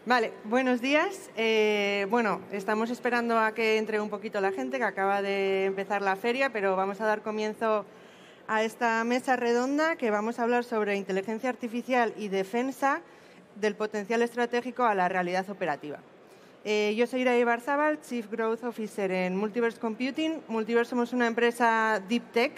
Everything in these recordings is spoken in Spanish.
Vale, buenos días. Bueno, estamos esperando a que entre un poquito la gente, que acaba de empezar la feria, pero vamos a dar comienzo a esta mesa redonda que vamos a hablar sobre inteligencia artificial y defensa del potencial estratégico a la realidad operativa. Yo soy Ira Ibarzábal, Chief Growth Officer en Multiverse Computing. Multiverse somos una empresa Deep Tech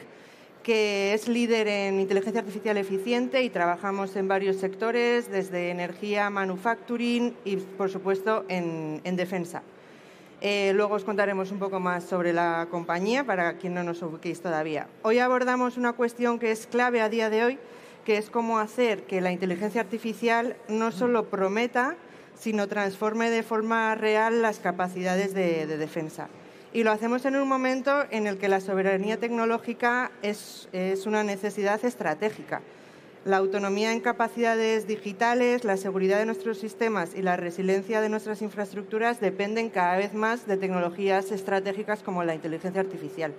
que es líder en inteligencia artificial eficiente y trabajamos en varios sectores, desde energía, manufacturing y, por supuesto, en defensa. Luego os contaremos un poco más sobre la compañía, para quien no nos ubiquéis todavía. Hoy abordamos una cuestión que es clave a día de hoy, que es cómo hacer que la inteligencia artificial no solo prometa, sino transforme de forma real las capacidades de defensa. Y lo hacemos en un momento en el que la soberanía tecnológica es una necesidad estratégica. La autonomía en capacidades digitales, la seguridad de nuestros sistemas y la resiliencia de nuestras infraestructuras dependen cada vez más de tecnologías estratégicas como la inteligencia artificial.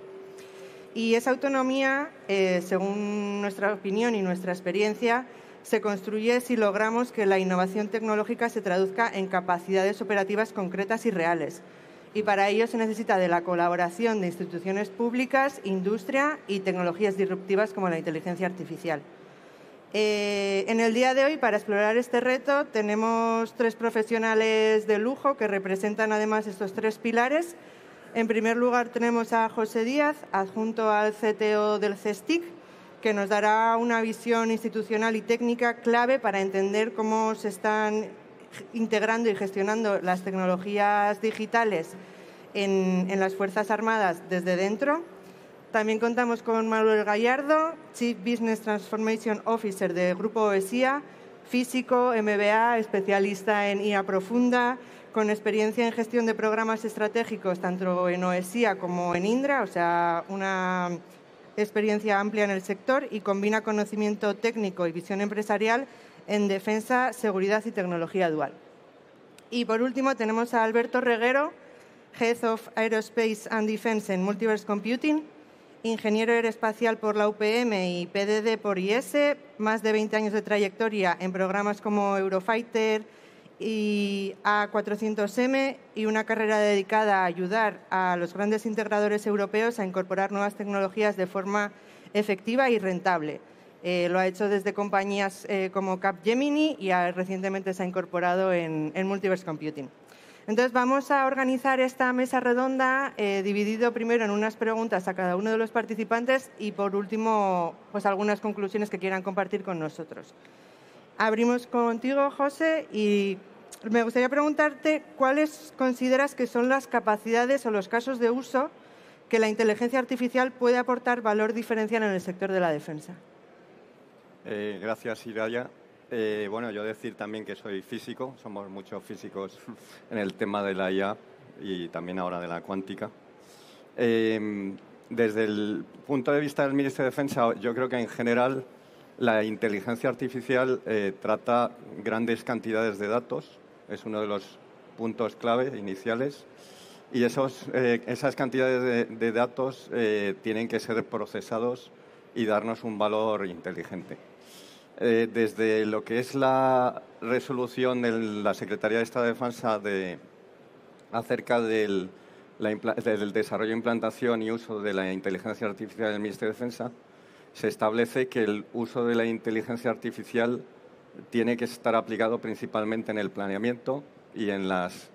Y esa autonomía, según nuestra opinión y nuestra experiencia, se construye si logramos que la innovación tecnológica se traduzca en capacidades operativas concretas y reales. Y para ello se necesita de la colaboración de instituciones públicas, industria y tecnologías disruptivas como la inteligencia artificial. En el día de hoy, para explorar este reto, tenemos tres profesionales de lujo que representan además estos tres pilares. En primer lugar, tenemos a José Díaz, adjunto al CTO del CSTIC, que nos dará una visión institucional y técnica clave para entender cómo se están integrando y gestionando las tecnologías digitales en las Fuerzas Armadas desde dentro. También contamos con Manuel Gallardo, Chief Business Transformation Officer de Grupo OESIA, físico, MBA, especialista en IA profunda, con experiencia en gestión de programas estratégicos tanto en OESIA como en Indra, o sea, una experiencia amplia en el sector, y combina conocimiento técnico y visión empresarial en defensa, seguridad y tecnología dual. Y por último tenemos a Alberto Reguero, Head of Aerospace and Defense en Multiverse Computing, ingeniero aeroespacial por la UPM y PDD por IS, más de 20 años de trayectoria en programas como Eurofighter y A400M y una carrera dedicada a ayudar a los grandes integradores europeos a incorporar nuevas tecnologías de forma efectiva y rentable. Lo ha hecho desde compañías como Capgemini y recientemente se ha incorporado en Multiverse Computing. Entonces, vamos a organizar esta mesa redonda dividido primero en unas preguntas a cada uno de los participantes y, por último, pues algunas conclusiones que quieran compartir con nosotros. Abrimos contigo, José, y me gustaría preguntarte cuáles consideras que son las capacidades o los casos de uso que la inteligencia artificial puede aportar valor diferencial en el sector de la defensa. Gracias, Iraya. Bueno, yo decir también que soy físico, somos muchos físicos en el tema de la IA y también ahora de la cuántica. Desde el punto de vista del Ministerio de Defensa, yo creo que en general la inteligencia artificial trata grandes cantidades de datos, es uno de los puntos clave iniciales, y esas cantidades de datos tienen que ser procesados y darnos un valor inteligente. Desde lo que es la resolución de la Secretaría de Estado de Defensa acerca del desarrollo, implantación y uso de la inteligencia artificial en el Ministerio de Defensa, se establece que el uso de la inteligencia artificial tiene que estar aplicado principalmente en el planeamiento y en las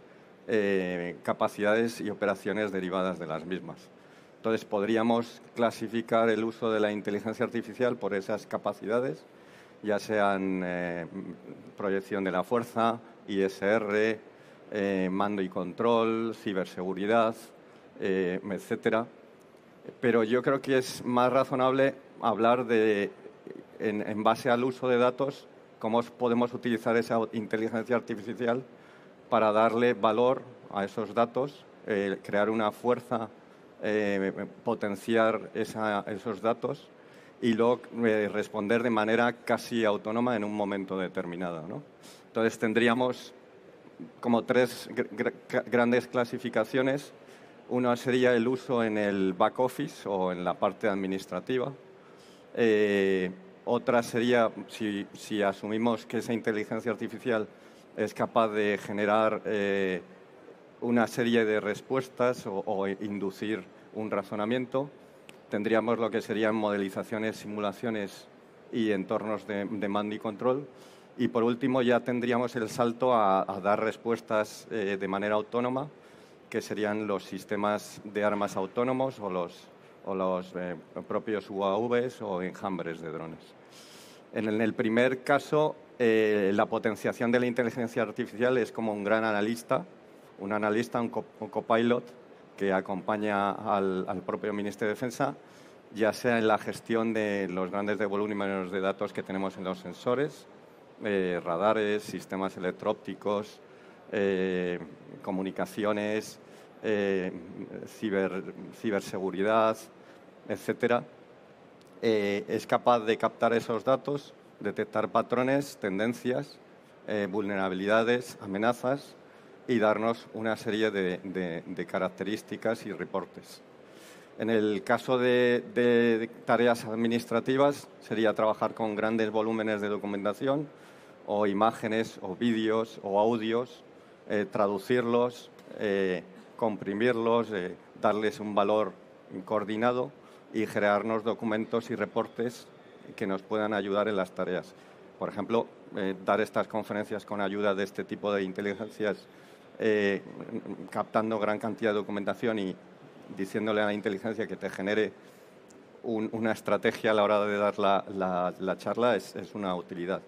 capacidades y operaciones derivadas de las mismas. Entonces, podríamos clasificar el uso de la inteligencia artificial por esas capacidades, ya sean proyección de la fuerza, ISR, mando y control, ciberseguridad, etcétera. Pero yo creo que es más razonable hablar en base al uso de datos, cómo podemos utilizar esa inteligencia artificial para darle valor a esos datos, crear una fuerza, potenciar esos datos y luego responder de manera casi autónoma en un momento determinado, ¿no? Entonces tendríamos como tres grandes clasificaciones. Una sería el uso en el back office o en la parte administrativa. Otra sería, si asumimos que esa inteligencia artificial es capaz de generar una serie de respuestas o inducir un razonamiento. Tendríamos lo que serían modelizaciones, simulaciones y entornos de mando y control. Y por último ya tendríamos el salto a dar respuestas de manera autónoma, que serían los sistemas de armas autónomos o los propios UAVs o enjambres de drones. En el primer caso, la potenciación de la inteligencia artificial es como un gran analista, un copilot que acompaña al propio Ministerio de Defensa, ya sea en la gestión de los grandes volúmenes de datos que tenemos en los sensores, radares, sistemas electro-ópticos, comunicaciones, ciberseguridad, etcétera. Es capaz de captar esos datos, detectar patrones, tendencias, vulnerabilidades, amenazas y darnos una serie de características y reportes. En el caso de tareas administrativas sería trabajar con grandes volúmenes de documentación o imágenes o vídeos o audios, traducirlos, comprimirlos, darles un valor coordinado y generarnos documentos y reportes que nos puedan ayudar en las tareas. Por ejemplo, dar estas conferencias con ayuda de este tipo de inteligencias, captando gran cantidad de documentación y diciéndole a la inteligencia que te genere una estrategia a la hora de dar la charla es una utilidad.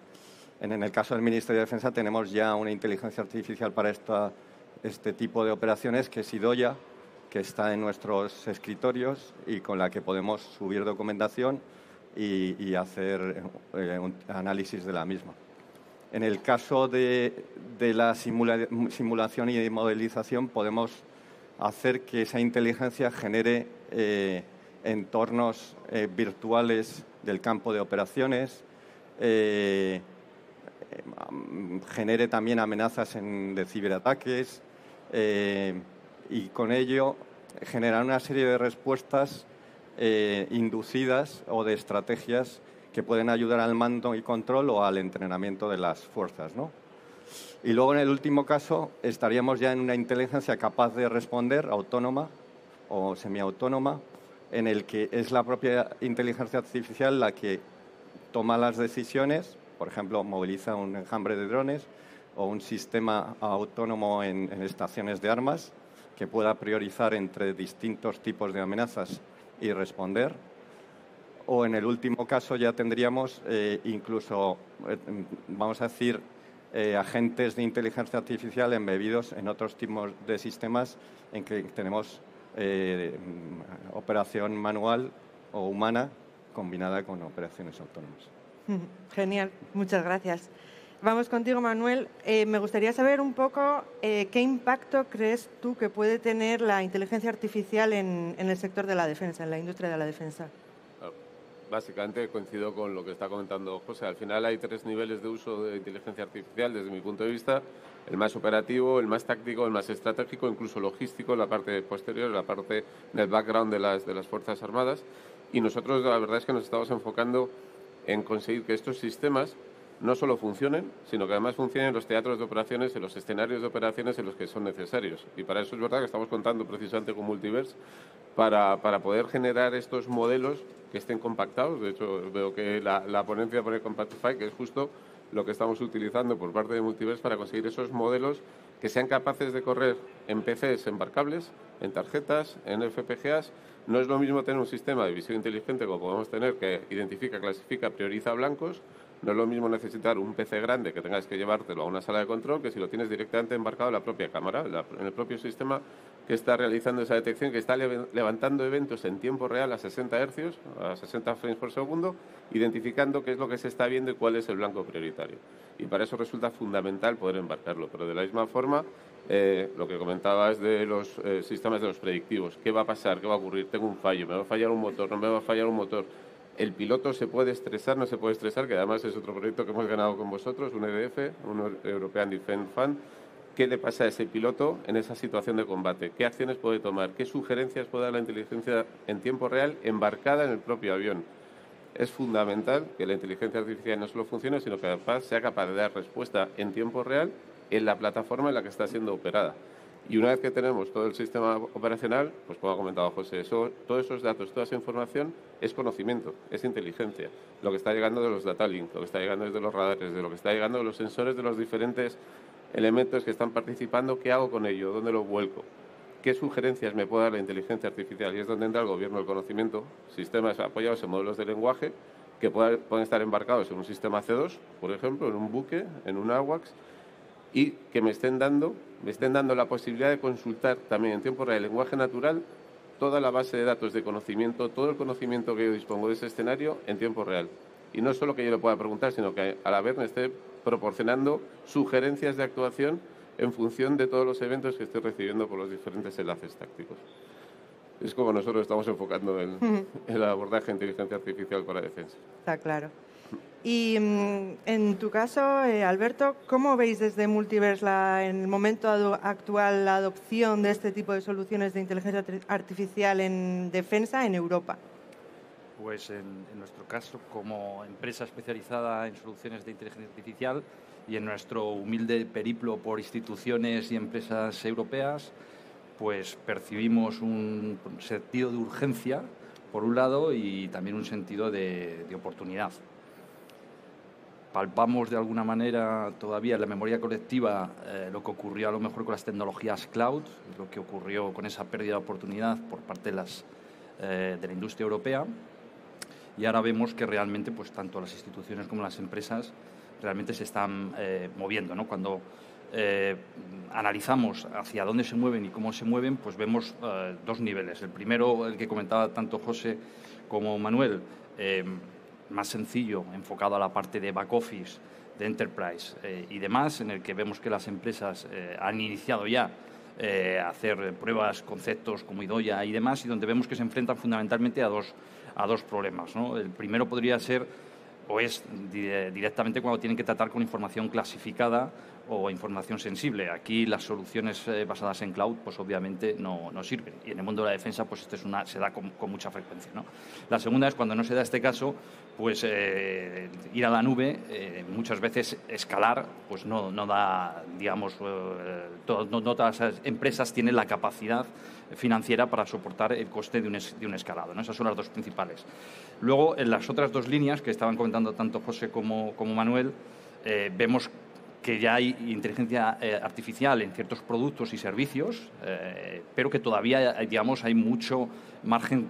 En el caso del Ministerio de Defensa tenemos ya una inteligencia artificial para este tipo de operaciones, que es Idoya, que está en nuestros escritorios y con la que podemos subir documentación y hacer un análisis de la misma. En el caso de la simulación y modelización, podemos hacer que esa inteligencia genere entornos virtuales del campo de operaciones, genere también amenazas de ciberataques y con ello generar una serie de respuestas inducidas o de estrategias que pueden ayudar al mando y control o al entrenamiento de las fuerzas, ¿no? Y luego, en el último caso, estaríamos ya en una inteligencia capaz de responder, autónoma o semiautónoma, en el que es la propia inteligencia artificial la que toma las decisiones. Por ejemplo, moviliza un enjambre de drones o un sistema autónomo en estaciones de armas que pueda priorizar entre distintos tipos de amenazas y responder. O en el último caso ya tendríamos incluso, vamos a decir, agentes de inteligencia artificial embebidos en otros tipos de sistemas en que tenemos operación manual o humana combinada con operaciones autónomas. Genial, muchas gracias. Vamos contigo, Manuel. Me gustaría saber un poco qué impacto crees tú que puede tener la inteligencia artificial en el sector de la defensa, en la industria de la defensa. Básicamente coincido con lo que está comentando José. Al final hay 3 niveles de uso de inteligencia artificial desde mi punto de vista: el más operativo, el más táctico, el más estratégico, incluso logístico, la parte posterior, la parte del background de las Fuerzas Armadas. Y nosotros la verdad es que nos estamos enfocando en conseguir que estos sistemas no solo funcionen, sino que además funcionen en los teatros de operaciones, en los escenarios de operaciones en los que son necesarios. Y para eso es verdad que estamos contando precisamente con Multiverse para poder generar estos modelos que estén compactados. De hecho, veo que la ponencia pone Compactify, que es justo lo que estamos utilizando por parte de Multiverse para conseguir esos modelos que sean capaces de correr en PCs embarcables, en tarjetas, en FPGAs. No es lo mismo tener un sistema de visión inteligente como podemos tener, que identifica, clasifica, prioriza blancos. No es lo mismo necesitar un PC grande que tengas que llevártelo a una sala de control que si lo tienes directamente embarcado en la propia cámara, en el propio sistema que está realizando esa detección, que está levantando eventos en tiempo real a 60 Hz, a 60 frames por segundo, identificando qué es lo que se está viendo y cuál es el blanco prioritario. Y para eso resulta fundamental poder embarcarlo. Pero de la misma forma, lo que comentabas de los sistemas de los predictivos. ¿Qué va a pasar? ¿Qué va a ocurrir? Tengo un fallo, ¿me va a fallar un motor? ¿No me va a fallar un motor? ¿El piloto se puede estresar? ¿No se puede estresar? Que además es otro proyecto que hemos ganado con vosotros, un EDF, un European Defence Fund. ¿Qué le pasa a ese piloto en esa situación de combate? ¿Qué acciones puede tomar? ¿Qué sugerencias puede dar la inteligencia en tiempo real embarcada en el propio avión? Es fundamental que la inteligencia artificial no solo funcione, sino que además sea capaz de dar respuesta en tiempo real en la plataforma en la que está siendo operada. Y una vez que tenemos todo el sistema operacional, pues como ha comentado José, todos esos datos, toda esa información es conocimiento, es inteligencia. Lo que está llegando de los data links, lo que está llegando desde los radares, de lo que está llegando de los sensores de los diferentes elementos que están participando, ¿qué hago con ello? ¿Dónde lo vuelco? ¿Qué sugerencias me puede dar la inteligencia artificial? Y es donde entra el gobierno del conocimiento, sistemas apoyados en modelos de lenguaje que pueden estar embarcados en un sistema C2, por ejemplo, en un buque, en un AWACS, y que me estén dando la posibilidad de consultar también en tiempo real, en lenguaje natural, toda la base de datos de conocimiento, todo el conocimiento que yo dispongo de ese escenario en tiempo real. Y no solo que yo le pueda preguntar, sino que a la vez me esté proporcionando sugerencias de actuación en función de todos los eventos que estoy recibiendo por los diferentes enlaces tácticos. Es como nosotros estamos enfocando el abordaje de inteligencia artificial para defensa. Está claro. Y en tu caso, Alberto, ¿cómo veis desde Multiverse en el momento actual la adopción de este tipo de soluciones de inteligencia artificial en defensa en Europa? Pues en nuestro caso, como empresa especializada en soluciones de inteligencia artificial y en nuestro humilde periplo por instituciones y empresas europeas, pues percibimos un sentido de urgencia, por un lado, y también un sentido de oportunidad. Palpamos de alguna manera todavía en la memoria colectiva lo que ocurrió a lo mejor con las tecnologías cloud, lo que ocurrió con esa pérdida de oportunidad por parte de la industria europea, y ahora vemos que realmente pues tanto las instituciones como las empresas realmente se están moviendo, ¿no? Cuando analizamos hacia dónde se mueven y cómo se mueven, pues vemos dos niveles. El primero, el que comentaba tanto José como Manuel, más sencillo, enfocado a la parte de back office, de enterprise y demás, en el que vemos que las empresas han iniciado ya a hacer pruebas, conceptos como Idoia y demás, y donde vemos que se enfrentan fundamentalmente a dos problemas, ¿no? El primero podría ser o es directamente cuando tienen que tratar con información clasificada o información sensible. Aquí las soluciones basadas en cloud, pues obviamente no sirven. Y en el mundo de la defensa, pues se da con mucha frecuencia, ¿no? La segunda es cuando no se da este caso, pues ir a la nube, muchas veces escalar, pues no da, digamos, no todas las empresas tienen la capacidad financiera para soportar el coste de un escalado, ¿no? Esas son las dos principales. Luego, en las otras dos líneas que estaban comentando tanto José como Manuel, vemos que ya hay inteligencia artificial en ciertos productos y servicios, pero que todavía, digamos, hay mucho margen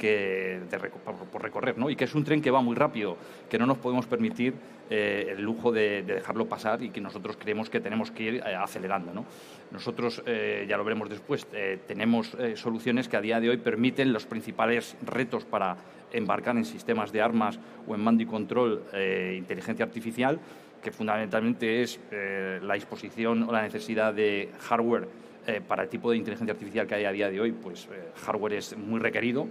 por recorrer, ¿no? Y que es un tren que va muy rápido, que no nos podemos permitir el lujo de dejarlo pasar y que nosotros creemos que tenemos que ir acelerando, ¿no? Nosotros, ya lo veremos después, tenemos soluciones que a día de hoy permiten los principales retos para embarcar en sistemas de armas o en mando y control inteligencia artificial, que fundamentalmente es la disposición o la necesidad de hardware para el tipo de inteligencia artificial que hay a día de hoy. Pues hardware es muy requerido.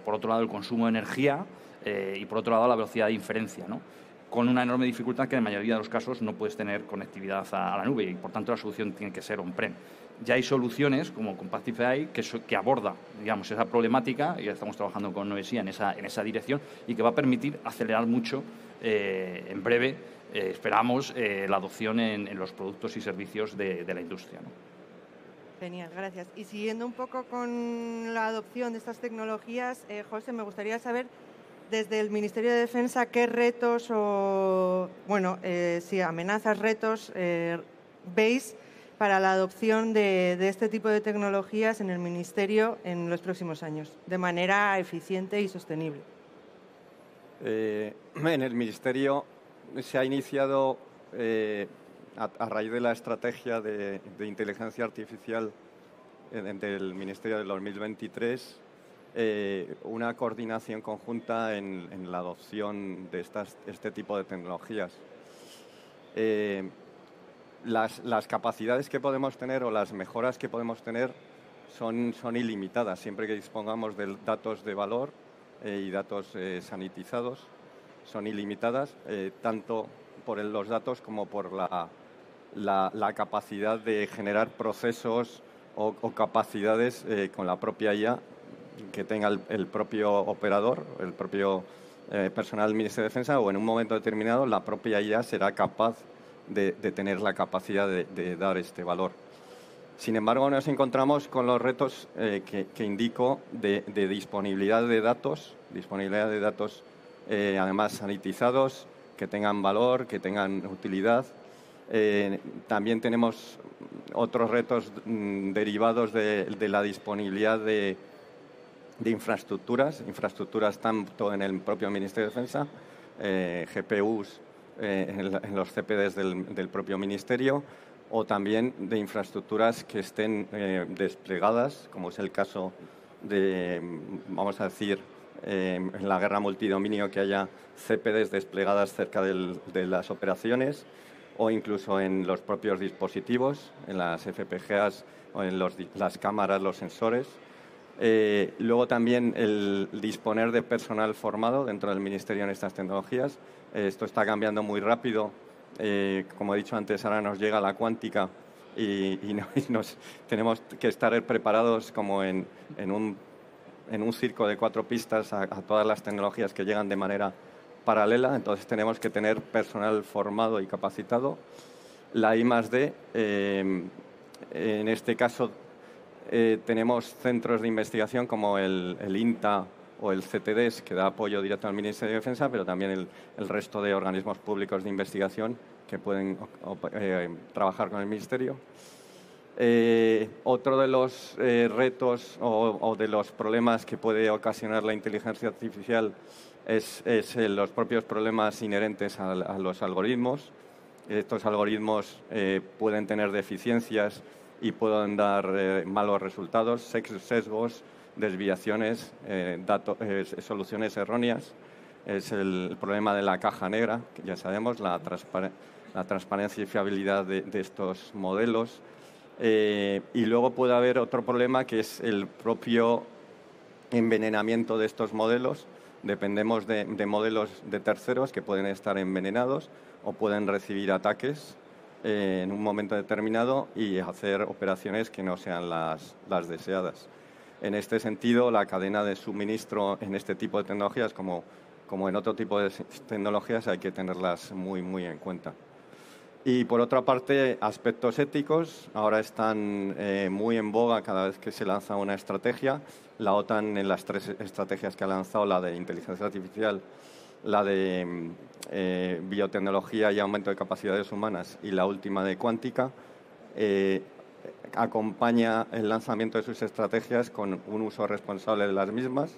Por otro lado, el consumo de energía y por otro lado, la velocidad de inferencia, ¿no? Con una enorme dificultad que en la mayoría de los casos no puedes tener conectividad a la nube y, por tanto, la solución tiene que ser on-prem. Ya hay soluciones como Compactify que aborda, digamos, esa problemática, y ya estamos trabajando con Noesia en esa dirección, y que va a permitir acelerar mucho en breve, esperamos, la adopción en los productos y servicios de la industria, ¿no? Genial, gracias. Y siguiendo un poco con la adopción de estas tecnologías, José, me gustaría saber desde el Ministerio de Defensa qué retos o, amenazas, retos veis para la adopción de este tipo de tecnologías en el Ministerio en los próximos años, de manera eficiente y sostenible. En el Ministerio se ha iniciado, a raíz de la estrategia de inteligencia artificial del Ministerio del 2023, una coordinación conjunta en la adopción de este tipo de tecnologías. Las capacidades que podemos tener o las mejoras que podemos tener son ilimitadas, siempre que dispongamos de datos de valor y datos sanitizados, son ilimitadas, tanto por los datos como por la capacidad de generar procesos o capacidades con la propia IA que tenga el propio operador, el propio personal del Ministerio de Defensa, o en un momento determinado la propia IA será capaz de tener la capacidad de dar este valor. Sin embargo, nos encontramos con los retos que indico de disponibilidad de datos además sanitizados, que tengan valor, que tengan utilidad. También tenemos otros retos derivados de la disponibilidad de infraestructuras tanto en el propio Ministerio de Defensa, GPUs en los CPDs del propio Ministerio, o también de infraestructuras que estén desplegadas, como es el caso de, vamos a decir, en la guerra multidominio, que haya CPDs desplegadas cerca de las operaciones, o incluso en los propios dispositivos, en las FPGAs o en las cámaras, los sensores. Luego también el disponer de personal formado dentro del Ministerio en estas tecnologías. Esto está cambiando muy rápido. Como he dicho antes, ahora nos llega la cuántica y tenemos que estar preparados como en un circo de 4 pistas a todas las tecnologías que llegan de manera paralela. Entonces tenemos que tener personal formado y capacitado. La I+D, en este caso tenemos centros de investigación como el INTA o el CTDES, que da apoyo directo al Ministerio de Defensa, pero también el resto de organismos públicos de investigación que pueden trabajar con el Ministerio. Otro de los retos o de los problemas que puede ocasionar la inteligencia artificial es los propios problemas inherentes a los algoritmos. Estos algoritmos pueden tener deficiencias y pueden dar malos resultados, sesgos, desviaciones, soluciones erróneas. Es el problema de la caja negra, que ya sabemos, la transparencia y fiabilidad de estos modelos. Y luego puede haber otro problema, que es el propio envenenamiento de estos modelos. Dependemos de modelos de terceros que pueden estar envenenados o pueden recibir ataques en un momento determinado y hacer operaciones que no sean las deseadas. En este sentido, la cadena de suministro en este tipo de tecnologías, como en otro tipo de tecnologías, hay que tenerlas muy, muy en cuenta. Y, por otra parte, aspectos éticos ahora están muy en boga cada vez que se lanza una estrategia. La OTAN, en las 3 estrategias que ha lanzado, la de inteligencia artificial, la de biotecnología y aumento de capacidades humanas y la última de cuántica, acompaña el lanzamiento de sus estrategias con un uso responsable de las mismas.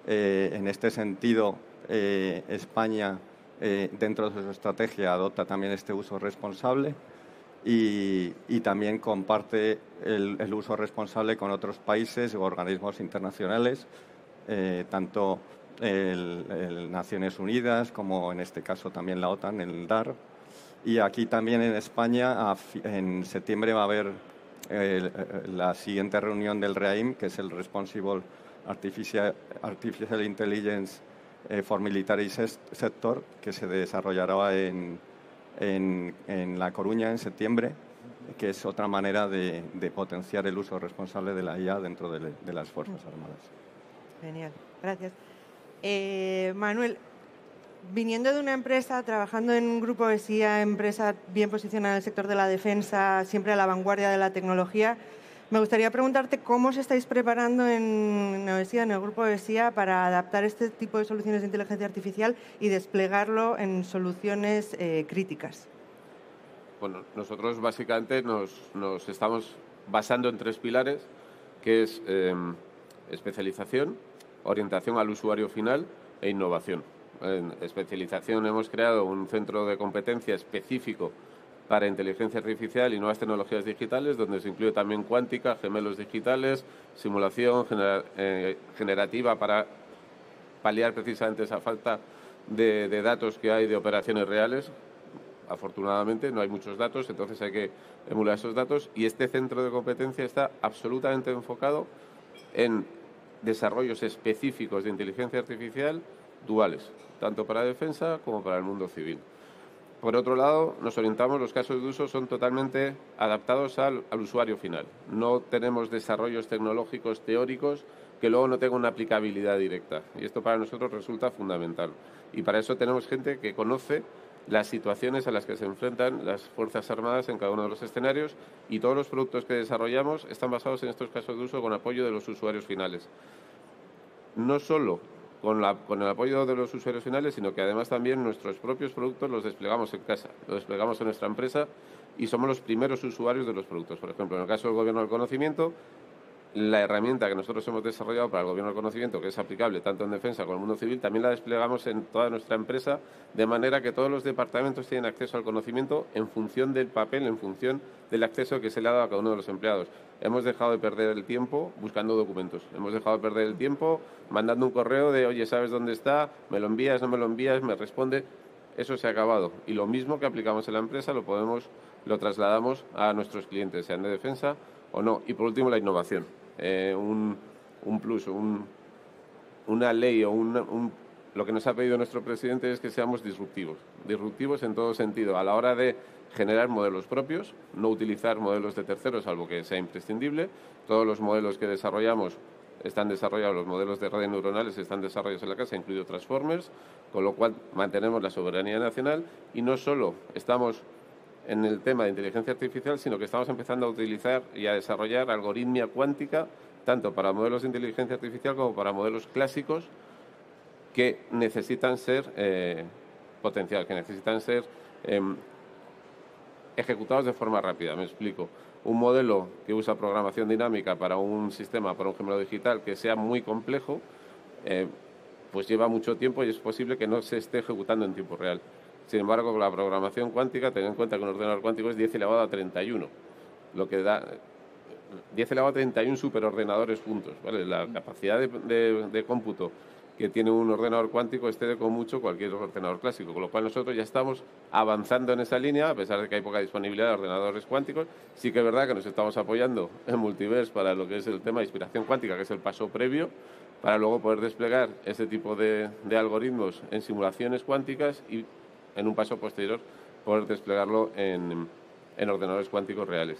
En este sentido, España, dentro de su estrategia, adopta también este uso responsable y también comparte el uso responsable con otros países u organismos internacionales, tanto Naciones Unidas como, en este caso, también la OTAN, el DAR. Y aquí también en España, en septiembre, va a haber la siguiente reunión del REAIM, que es el Responsible Artificial Intelligence for Military Sector, que se desarrollará en La Coruña en septiembre, que es otra manera de potenciar el uso responsable de la IA dentro de las Fuerzas Armadas. Genial, gracias. Manuel, viniendo de una empresa, trabajando en un grupo de SIA, empresa bien posicionada en el sector de la defensa, siempre a la vanguardia de la tecnología, me gustaría preguntarte cómo os estáis preparando en el grupo de SIA para adaptar este tipo de soluciones de inteligencia artificial y desplegarlo en soluciones críticas. Bueno, nosotros básicamente nos estamos basando en 3 pilares, que es especialización, orientación al usuario final e innovación. En especialización hemos creado un centro de competencia específico para inteligencia artificial y nuevas tecnologías digitales, donde se incluye también cuántica, gemelos digitales, simulación generativa para paliar precisamente esa falta de datos que hay de operaciones reales. Afortunadamente no hay muchos datos, entonces hay que emular esos datos, y este centro de competencia está absolutamente enfocado en desarrollos específicos de inteligencia artificial duales, tanto para defensa como para el mundo civil. Por otro lado, nos orientamos, los casos de uso son totalmente adaptados al usuario final. No tenemos desarrollos tecnológicos teóricos que luego no tengan una aplicabilidad directa. Y esto para nosotros resulta fundamental. Y para eso tenemos gente que conoce las situaciones a las que se enfrentan las Fuerzas Armadas en cada uno de los escenarios, y todos los productos que desarrollamos están basados en estos casos de uso con apoyo de los usuarios finales. No solo con el apoyo de los usuarios finales, sino que además también nuestros propios productos los desplegamos en casa, los desplegamos en nuestra empresa y somos los primeros usuarios de los productos. Por ejemplo, en el caso del Gobierno del Conocimiento, la herramienta que nosotros hemos desarrollado para el Gobierno del Conocimiento, que es aplicable tanto en defensa como en el mundo civil, también la desplegamos en toda nuestra empresa, de manera que todos los departamentos tienen acceso al conocimiento en función del papel, en función del acceso que se le ha dado a cada uno de los empleados. Hemos dejado de perder el tiempo buscando documentos, hemos dejado de perder el tiempo mandando un correo de, oye, ¿sabes dónde está? ¿Me lo envías? ¿No me lo envías? ¿Me responde? Eso se ha acabado. Y lo mismo que aplicamos en la empresa lo trasladamos a nuestros clientes, sean de defensa o no. Y por último, la innovación. Un plus, una ley o lo que nos ha pedido nuestro presidente es que seamos disruptivos en todo sentido, a la hora de generar modelos propios, no utilizar modelos de terceros, salvo que sea imprescindible. Todos los modelos que desarrollamos están desarrollados, los modelos de redes neuronales están desarrollados en la casa, incluido Transformers, con lo cual mantenemos la soberanía nacional y no solo estamos en el tema de inteligencia artificial, sino que estamos empezando a utilizar y a desarrollar algoritmia cuántica, tanto para modelos de inteligencia artificial como para modelos clásicos que necesitan ser potenciados, que necesitan ser ejecutados de forma rápida. Me explico. Un modelo que usa programación dinámica para un sistema, para un gemelo digital que sea muy complejo, pues lleva mucho tiempo y es posible que no se esté ejecutando en tiempo real. Sin embargo, con la programación cuántica, ten en cuenta que un ordenador cuántico es 10 elevado a 31, lo que da 10 elevado a 31 superordenadores juntos, ¿vale? La capacidad de cómputo que tiene un ordenador cuántico excede con mucho cualquier ordenador clásico, con lo cual nosotros ya estamos avanzando en esa línea, a pesar de que hay poca disponibilidad de ordenadores cuánticos. Sí que es verdad que nos estamos apoyando en Multiverse para lo que es el tema de inspiración cuántica, que es el paso previo, para luego poder desplegar ese tipo de algoritmos en simulaciones cuánticas y en un paso posterior poder desplegarlo en ordenadores cuánticos reales.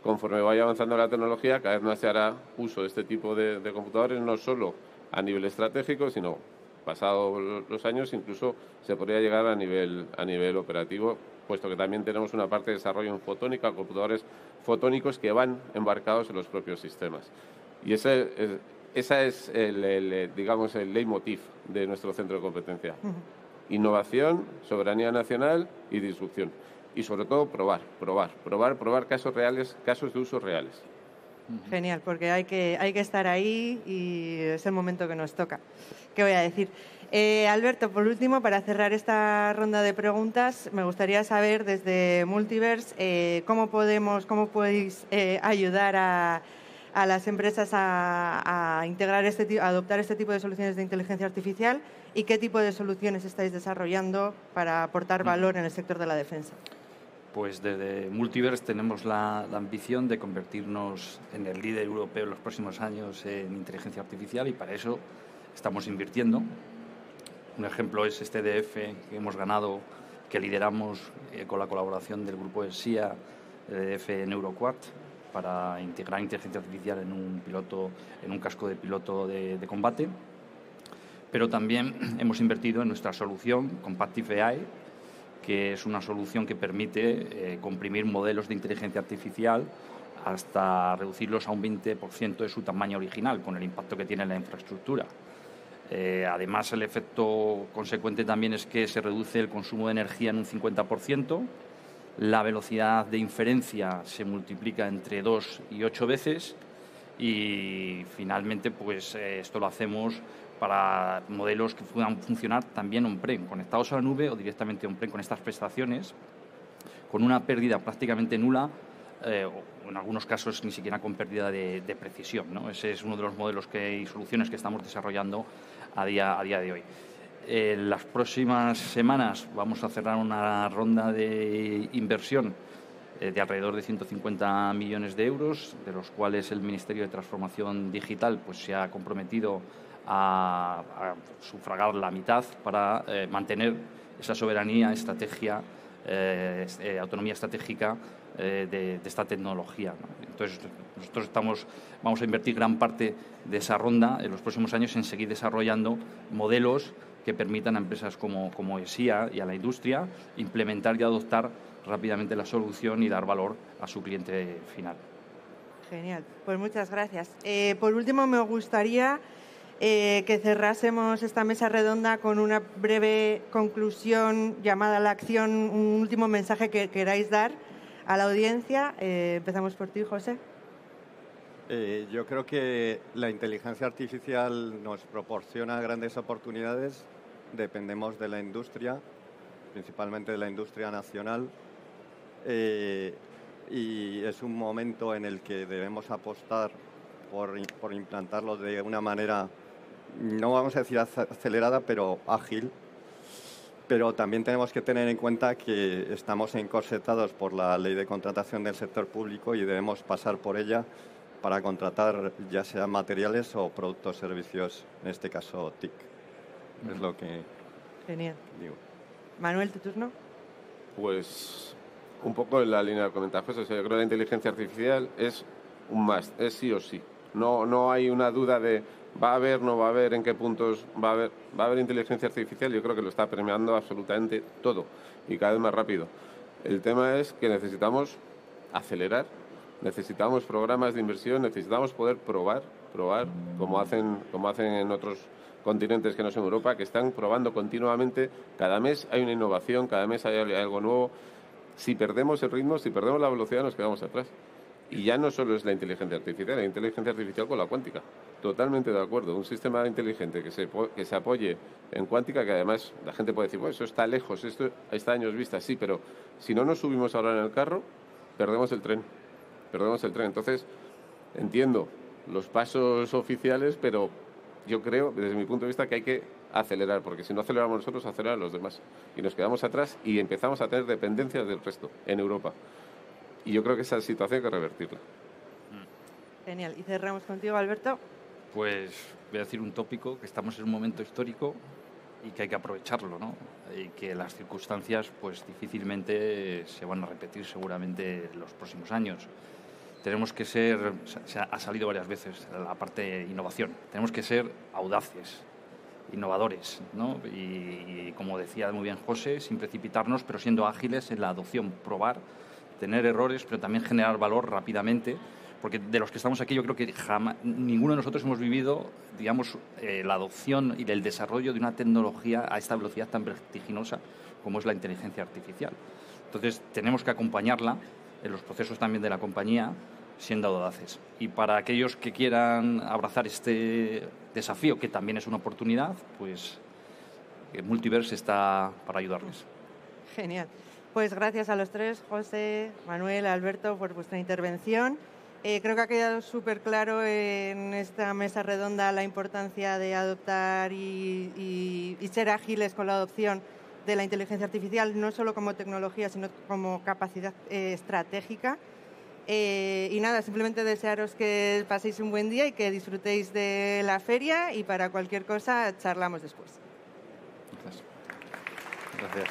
Conforme vaya avanzando la tecnología, cada vez más se hará uso de este tipo de computadores, no solo a nivel estratégico, sino pasados los años incluso se podría llegar a nivel operativo, puesto que también tenemos una parte de desarrollo en fotónica, computadores fotónicos que van embarcados en los propios sistemas. Y esa es digamos, el leitmotiv de nuestro centro de competencia. Innovación, soberanía nacional y disrupción. Y sobre todo probar casos reales, casos de uso reales. Genial, porque hay que estar ahí y es el momento que nos toca. ¿Qué voy a decir? Alberto, por último, para cerrar esta ronda de preguntas, me gustaría saber desde Multiverse cómo podéis ayudar a las empresas a integrar a adoptar este tipo de soluciones de inteligencia artificial y qué tipo de soluciones estáis desarrollando para aportar valor en el sector de la defensa. Pues desde Multiverse tenemos la ambición de convertirnos en el líder europeo en los próximos años en inteligencia artificial y para eso estamos invirtiendo. Un ejemplo es este EDF que hemos ganado, que lideramos con la colaboración del grupo SIA, el EDF NeuroQuart, para integrar inteligencia artificial en un casco de piloto de combate. Pero también hemos invertido en nuestra solución Compactive AI, que es una solución que permite comprimir modelos de inteligencia artificial hasta reducirlos a un 20% de su tamaño original, con el impacto que tiene en la infraestructura. Además, el efecto consecuente también es que se reduce el consumo de energía en un 50%, la velocidad de inferencia se multiplica entre 2 y 8 veces y finalmente pues esto lo hacemos para modelos que puedan funcionar también on-prem, conectados a la nube o directamente on-prem con estas prestaciones, con una pérdida prácticamente nula o en algunos casos ni siquiera con pérdida de precisión, ¿no? Ese es uno de los modelos y soluciones que estamos desarrollando a día de hoy. En las próximas semanas vamos a cerrar una ronda de inversión de alrededor de 150 millones de euros, de los cuales el Ministerio de Transformación Digital pues, se ha comprometido a sufragar la mitad para mantener esa soberanía, autonomía estratégica de esta tecnología, ¿no? Entonces, nosotros vamos a invertir gran parte de esa ronda en los próximos años en seguir desarrollando modelos que permitan a empresas como ESIA y a la industria implementar y adoptar rápidamente la solución y dar valor a su cliente final. Genial, pues muchas gracias. Por último, me gustaría que cerrásemos esta mesa redonda con una breve conclusión, llamada a la acción, un último mensaje que queráis dar a la audiencia. Empezamos por ti, José. Yo creo que la inteligencia artificial nos proporciona grandes oportunidades. Dependemos de la industria, principalmente de la industria nacional. Y es un momento en el que debemos apostar por implantarlo de una manera, no vamos a decir acelerada, pero ágil. Pero también tenemos que tener en cuenta que estamos encorsetados por la ley de contratación del sector público y debemos pasar por ella para contratar ya sean materiales o productos o servicios, en este caso TIC. Es lo que Genial. digo. Manuel, ¿tu turno? Pues un poco en la línea de comentarios. O sea, yo creo que la inteligencia artificial es un must, es sí o sí. No hay una duda de va a haber, no va a haber, en qué puntos va a haber inteligencia artificial. Yo creo que lo está premiando absolutamente todo y cada vez más rápido. El tema es que necesitamos acelerar, necesitamos programas de inversión, necesitamos poder probar como hacen en otros continentes que no son Europa, que están probando continuamente. Cada mes hay una innovación, cada mes hay algo nuevo. Si perdemos el ritmo, si perdemos la velocidad, nos quedamos atrás. Y ya no solo es la inteligencia artificial con la cuántica. Totalmente de acuerdo. Un sistema inteligente que se apoye en cuántica, que además la gente puede decir, bueno, eso está lejos, esto está a años vista. Sí, pero si no nos subimos ahora en el carro, perdemos el tren. Entonces, entiendo los pasos oficiales, pero yo creo, desde mi punto de vista, que hay que acelerar, porque si no aceleramos nosotros, aceleran los demás. Y nos quedamos atrás y empezamos a tener dependencias del resto en Europa. Y yo creo que esa situación hay que revertirla. Genial. Y cerramos contigo, Alberto. Pues voy a decir un tópico, que estamos en un momento histórico y que hay que aprovecharlo, ¿no? Y que las circunstancias pues difícilmente se van a repetir seguramente en los próximos años. Tenemos que ser, ha salido varias veces la parte de innovación, tenemos que ser audaces, innovadores, ¿no? Y como decía muy bien José, sin precipitarnos, pero siendo ágiles en la adopción, probar, tener errores, pero también generar valor rápidamente, porque de los que estamos aquí yo creo que jamás, ninguno de nosotros hemos vivido, digamos, la adopción y el desarrollo de una tecnología a esta velocidad tan vertiginosa como es la inteligencia artificial. Entonces tenemos que acompañarla en los procesos también de la compañía, siendo audaces. Y para aquellos que quieran abrazar este desafío, que también es una oportunidad, pues Multiverse está para ayudarles. Genial. Pues gracias a los tres, José, Manuel, Alberto, por vuestra intervención. Creo que ha quedado súper claro en esta mesa redonda la importancia de adoptar y ser ágiles con la adopción de la inteligencia artificial, no solo como tecnología, sino como capacidad estratégica. Y nada, simplemente desearos que paséis un buen día y que disfrutéis de la feria, y para cualquier cosa charlamos después. Gracias.